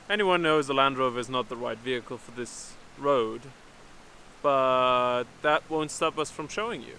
Anyone knows the Land Rover is not the right vehicle for this road, but that won't stop us from showing you.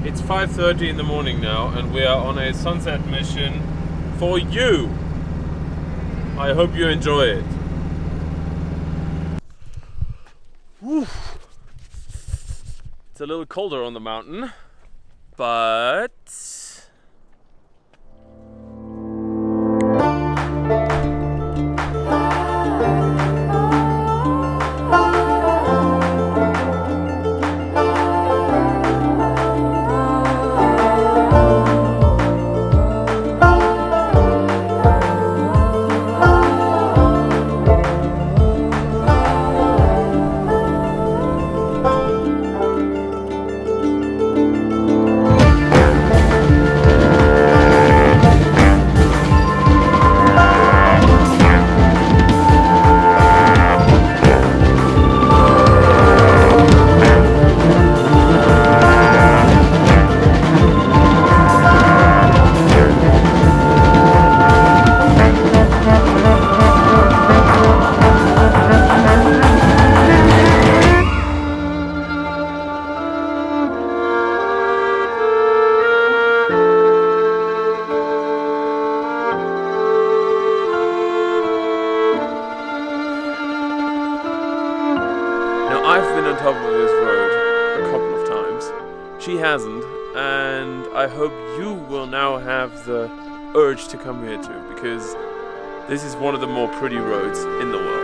It's 5:30 in the morning now, and we are on a sunset mission for you. I hope you enjoy it. Whew. It's a little colder on the mountain, but I've been on top of this road a couple of times. She hasn't, and I hope you will now have the urge to come here too, because this is one of the more pretty roads in the world.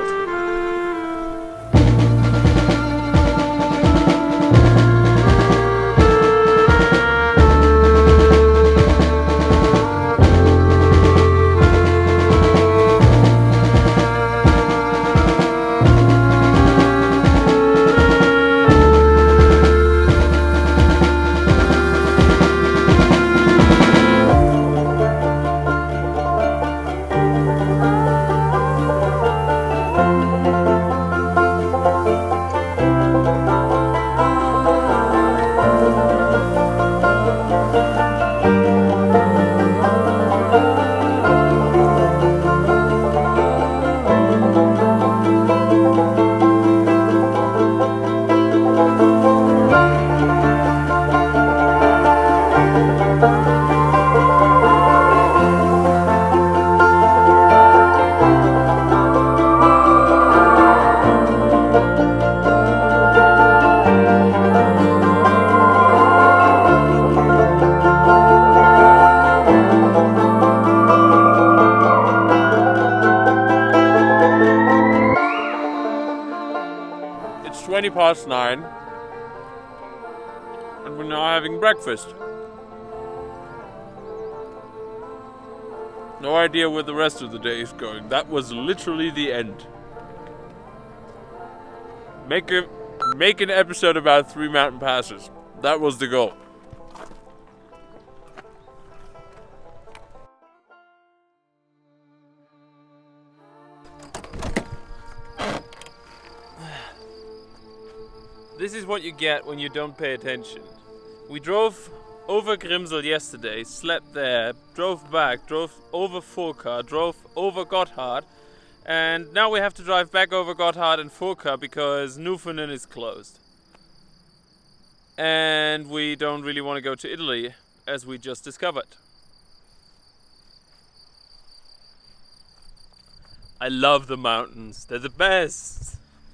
It's 9:20, and we're now having breakfast. No idea where the rest of the day is going. That was literally the end. Make an episode about 3 mountain passes. That was the goal. This is what you get when you don't pay attention. We drove over GRIMSEL yesterday, slept there, drove back, drove over FURKA, drove over GOTTHARD, and now we have to drive back over GOTTHARD and FURKA because Newfoundland is closed. And we don't really want to go to Italy, as we just discovered. I love the mountains, they're the best!